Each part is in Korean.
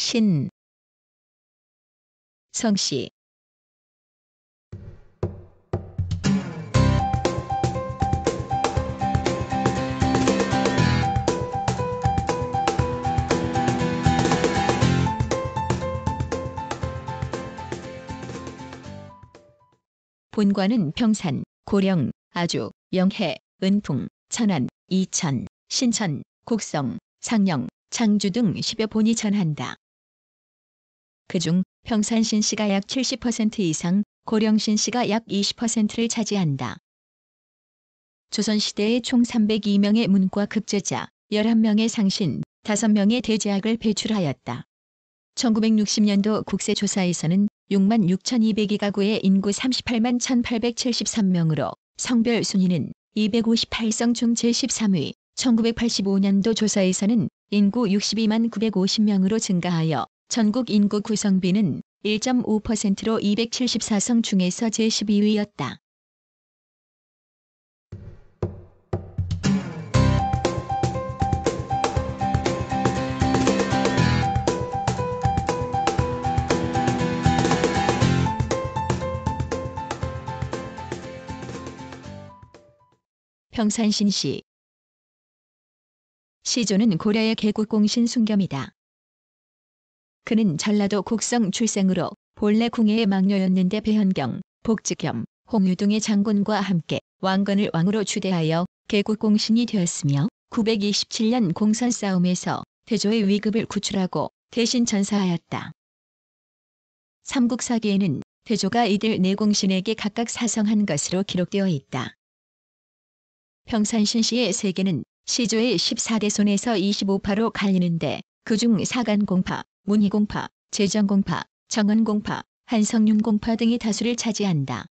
신, 성씨. 본관은 평산, 고령, 아주, 영해, 은풍, 천안, 이천, 신천, 곡성, 상령, 장주 등 10여 본이 전한다. 그중 평산 신씨가 약 70% 이상, 고령 신씨가 약 20%를 차지한다. 조선시대에 총 302명의 문과 급제자, 11명의 상신, 5명의 대제학을 배출하였다. 1960년도 국세조사에서는 66,202가구의 인구 38만 1,873명으로 성별 순위는 258성 중 제13위, 1985년도 조사에서는 인구 62만 950명으로 증가하여 전국 인구 구성비는 1.5%로 274성 중에서 제12위였다. 평산신씨. 시조는 고려의 개국공신 순겸이다. 그는 전라도 곡성 출생으로 본래 궁예의 막녀였는데 배현경, 복직겸, 홍유 등의 장군과 함께 왕건을 왕으로 추대하여 개국공신이 되었으며 927년 공선 싸움에서 태조의 위급을 구출하고 대신 전사하였다. 삼국사기에는 태조가 이들 내공신에게 각각 사성한 것으로 기록되어 있다. 평산신씨의 세계는 시조의 14대 손에서 25파로 갈리는데 그중 사간공파, 문희공파, 제정공파, 정은공파, 한성윤공파 등이 다수를 차지한다.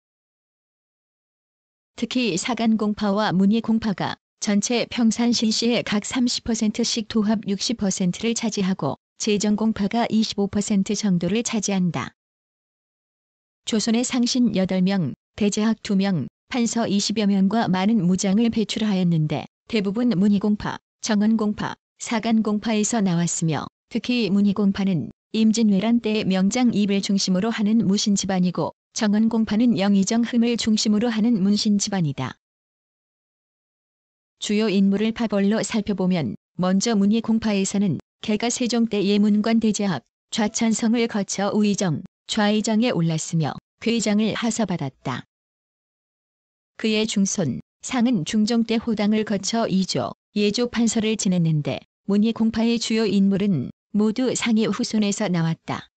특히 사간공파와 문희공파가 전체 평산신씨의 각 30%씩 도합 60%를 차지하고 제정공파가 25% 정도를 차지한다. 조선의 상신 8명, 대제학 2명, 판서 20여 명과 많은 무장을 배출하였는데 대부분 문희공파, 정은공파, 사간공파에서 나왔으며 특히 문희공파는 임진왜란 때의 명장 입을 중심으로 하는 무신 집안이고 정은공파는 영의정 흠을 중심으로 하는 문신 집안이다. 주요 인물을 파벌로 살펴보면 먼저 문희공파에서는 개가 세종 때 예문관 대제학, 좌찬성을 거쳐 우의정, 좌의정에 올랐으며 괴장을 하사받았다. 그의 중손, 상은 중종 때 호당을 거쳐 2조, 예조 판서를 지냈는데 문희공파의 주요 인물은 모두 상의 후손에서 나왔다.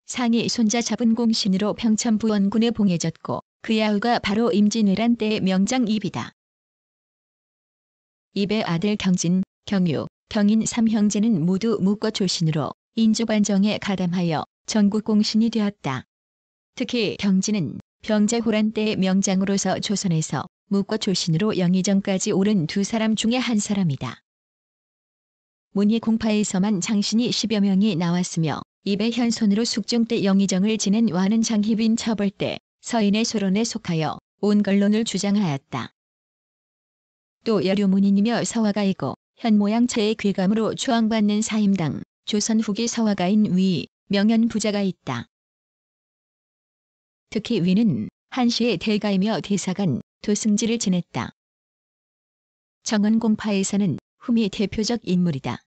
상이 손자 자분공신으로 평천부원군에 봉해졌고 그의 아우가 바로 임진왜란 때의 명장 입이다. 입의 아들 경진, 경유, 경인 3형제는 모두 무과 출신으로 인조반정에 가담하여 전국공신이 되었다. 특히 경진은 병자호란 때의 명장으로서 조선에서 무과 출신으로 영의정까지 오른 두 사람 중에 한 사람이다. 문희공파에서만 장신이 10여 명이 나왔으며 입의 현손으로 숙종 때 영의정을 지낸 와는 장희빈 처벌 때 서인의 소론에 속하여 온걸론을 주장하였다. 또 여류문인이며 서화가이고 현모양처의 괴감으로 추앙받는 사임당, 조선 후기 서화가인 위, 명현부자가 있다. 특히 위는 한시의 대가이며 대사관, 도승지를 지냈다. 정은공파에서는 흠이 대표적 인물이다.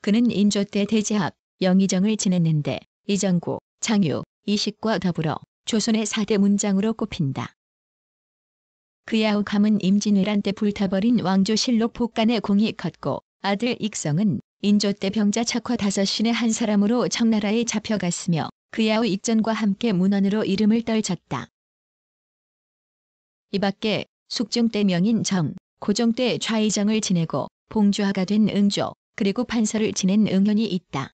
그는 인조 때 대제학, 영의정을 지냈는데 이정구, 장유, 이식과 더불어 조선의 4대 문장으로 꼽힌다. 그의 아우 감은 임진왜란 때 불타버린 왕조실록 복간의 공이 컸고 아들 익성은 인조 때 병자 척화 5신의 한 사람으로 청나라에 잡혀갔으며 그의 아우 익전과 함께 문헌으로 이름을 떨쳤다. 이 밖에 숙종 때 명인 정, 고종 때 좌의정을 지내고 봉주하가 된 응조, 그리고 판서를 지낸 응현이 있다.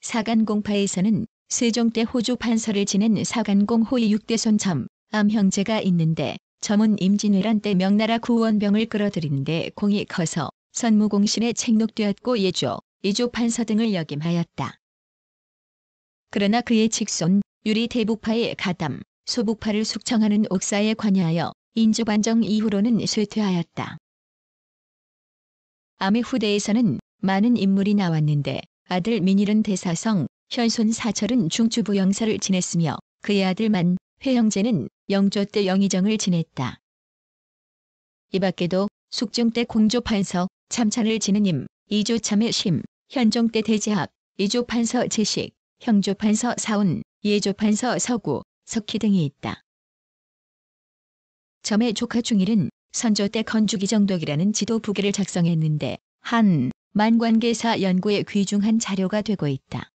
사간공파에서는 세종 때 호주 판서를 지낸 사간공 호의 6대손 점, 암 형제가 있는데 점은 임진왜란 때 명나라 구원병을 끌어들이는데 공이 커서 선무공신에 책록되었고 예조, 이조 판서 등을 역임하였다. 그러나 그의 직손 유리 대북파의 가담, 소북파를 숙청하는 옥사에 관여하여 인조반정 이후로는 쇠퇴하였다. 암의 후대에서는 많은 인물이 나왔는데 아들 민일은 대사성, 현손 사철은 중추부 영사를 지냈으며 그의 아들만 회형제는 영조 때 영의정을 지냈다. 이 밖에도 숙종 때 공조판서, 참찬을 지는 임, 이조참의 심, 현종 때 대제학, 이조판서 제식, 형조판서 사운, 예조판서 서구, 석희 등이 있다. 점의 조카 중일은 선조 때 건주기정독이라는 지도 부계를 작성했는데 한 만관계사 연구에 귀중한 자료가 되고 있다.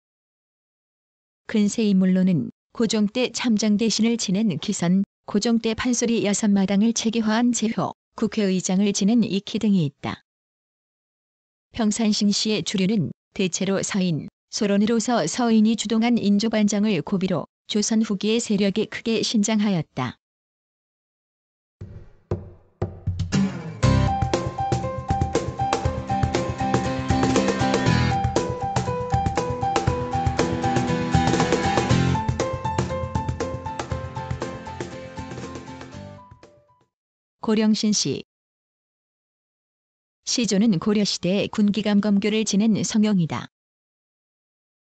근세 인물로는 고종 때 참장 대신을 지낸 기선, 고종 때 판소리 6마당을 체계화한 제효, 국회의장을 지낸 이키 등이 있다. 평산신시의 주류는 대체로 서인, 소론으로서 서인이 주동한 인조반정을 고비로 조선 후기의 세력이 크게 신장하였다. 고령신시. 시조는 고려시대에 군기감검교를 지낸 성형이다.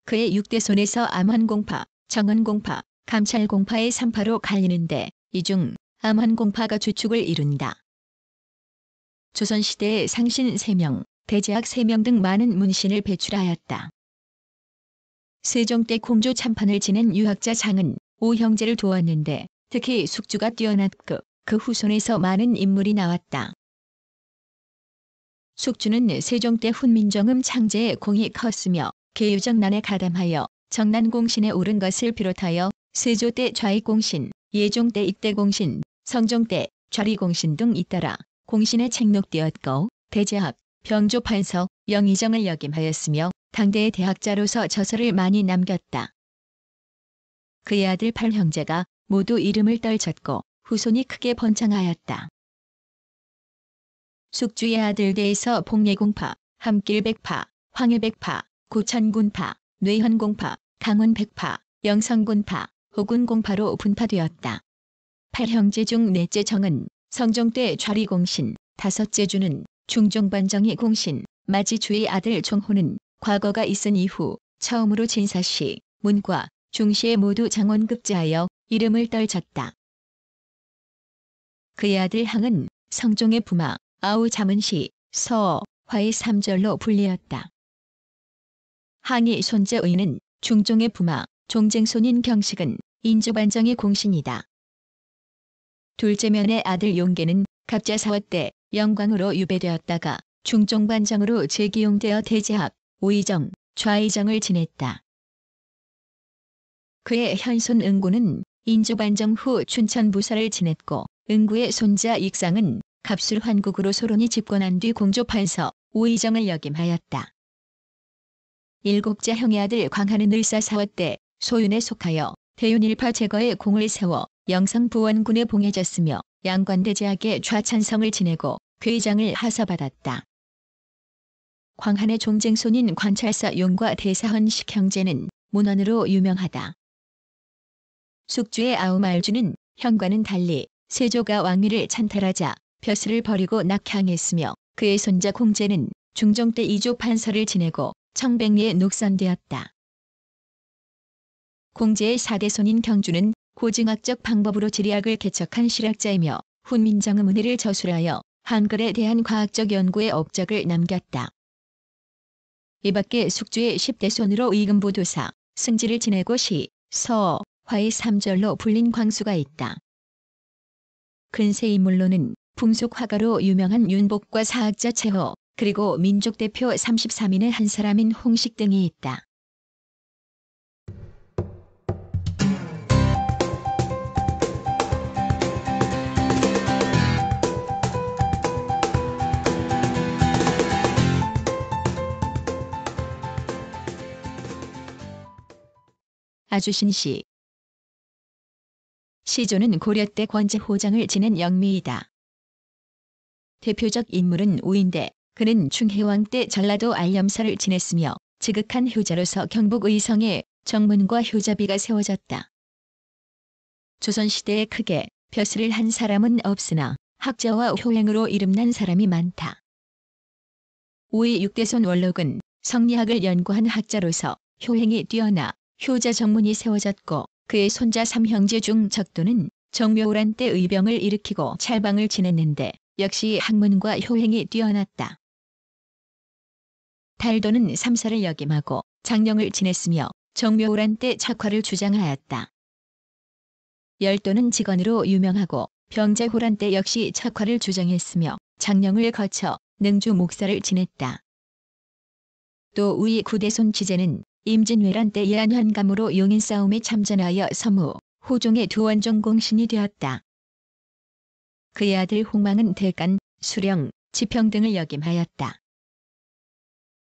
그의 6대손에서 암환공파, 정헌공파, 감찰공파의 3파로 갈리는데 이 중 암환공파가 주축을 이룬다. 조선시대에 상신 3명, 대제학 3명 등 많은 문신을 배출하였다. 세종 때 공조 참판을 지낸 유학자 장은 5형제를 두었는데 특히 숙주가 뛰어났고 그 후손에서 많은 인물이 나왔다. 숙주는 세종 때 훈민정음 창제에 공이 컸으며 계유정난에 가담하여 정난공신에 오른 것을 비롯하여 세조 때 좌익공신, 예종 때 입대공신, 성종 때 좌리공신 등 잇따라 공신에 책록되었고 대제학, 병조판서, 영의정을 역임하였으며 당대의 대학자로서 저서를 많이 남겼다. 그의 아들 8형제가 모두 이름을 떨쳤고 후손이 크게 번창하였다. 숙주의 아들대에서 복례공파, 함길백파, 황해백파, 고천군파, 뇌현공파, 강원백파, 영성군파, 호군공파로 분파되었다. 8형제 중 넷째 정은 성종 때 좌리공신, 다섯째 주는 중종반정이 공신, 마지주의 아들 종호는 과거가 있은 이후 처음으로 진사시, 문과, 중시에 모두 장원급제하여 이름을 떨쳤다. 그의 아들 항은 성종의 부마, 아우 자문시, 서, 화의 3절로 불리었다. 항이 손자 의는 중종의 부마, 종쟁손인 경식은 인조반정의 공신이다. 둘째 면의 아들 용계는 갑자사화 때 영광으로 유배되었다가 중종반정으로 재기용되어 대제학, 오의정, 좌의정을 지냈다. 그의 현손 응구는 인조반정 후 춘천부사를 지냈고 응구의 손자 익상은 갑술환국으로 소론이 집권한 뒤 공조판서, 오의정을 역임하였다. 일곱째 형의 아들 광하는 을사사화 때 소윤에 속하여 대윤일파 제거에 공을 세워 영성부원군에 봉해졌으며 양관대제학의 좌찬성을 지내고 괴장을 하사받았다. 광한의 종쟁손인 관찰사 용과 대사헌식 형제는 문헌으로 유명하다. 숙주의 아우말주는 형과는 달리 세조가 왕위를 찬탈하자 벼슬을 버리고 낙향했으며 그의 손자 공제는 중종 때 이조 판서를 지내고 청백리에 녹선되었다. 공제의 4대손인 경주는 고증학적 방법으로 지리학을 개척한 실학자이며 훈민정음 은혜를 저술하여 한글에 대한 과학적 연구에 업적을 남겼다. 이 밖에 숙주의 10대손으로 의금부도사, 승지를 지내고 시, 서, 화의 3절로 불린 광수가 있다. 근세 인물로는 풍속화가로 유명한 윤복과 사학자 최호, 그리고 민족대표 33인의 한 사람인 홍식 등이 있다. 아주신시. 시조는 고려 때 권제호장을 지낸 영미이다. 대표적 인물은 우인데 그는 충혜왕 때 전라도 알염사를 지냈으며 지극한 효자로서 경북 의성에 정문과 효자비가 세워졌다. 조선시대에 크게 벼슬을 한 사람은 없으나 학자와 효행으로 이름난 사람이 많다. 오이 육대손 원록은 성리학을 연구한 학자로서 효행이 뛰어나 효자 정문이 세워졌고 그의 손자 삼형제 중 적도는 정묘호란 때 의병을 일으키고 찰방을 지냈는데 역시 학문과 효행이 뛰어났다. 달도는 삼사를 역임하고 장령을 지냈으며 정묘호란 때 척화를 주장하였다. 열도는 직언으로 유명하고 병자호란 때 역시 척화를 주장했으며 장령을 거쳐 능주 목사를 지냈다. 또 우이 구대손 지제는 임진왜란 때 예안환감으로 용인 싸움에 참전하여 서무, 호종의 두 원종 공신이 되었다. 그의 아들 홍망은 대간, 수령, 지평 등을 역임하였다.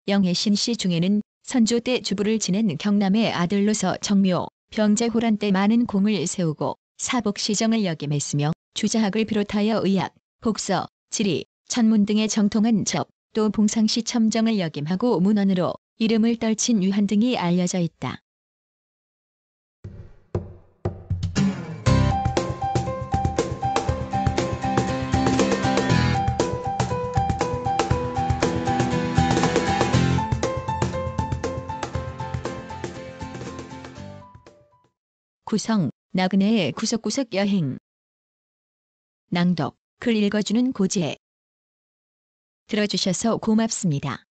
영해신 씨 중에는 선조 때 주부를 지낸 경남의 아들로서 정묘, 병자호란 때 많은 공을 세우고 사복시정을 역임했으며 주자학을 비롯하여 의학, 복서, 지리, 천문 등의 정통한 접, 또 봉상시 첨정을 역임하고 문헌으로 이름을 떨친 유한 등이 알려져 있다. 구성, 나그네의 구석구석 여행. 낭독, 글 읽어주는 고지혜. 들어주셔서 고맙습니다.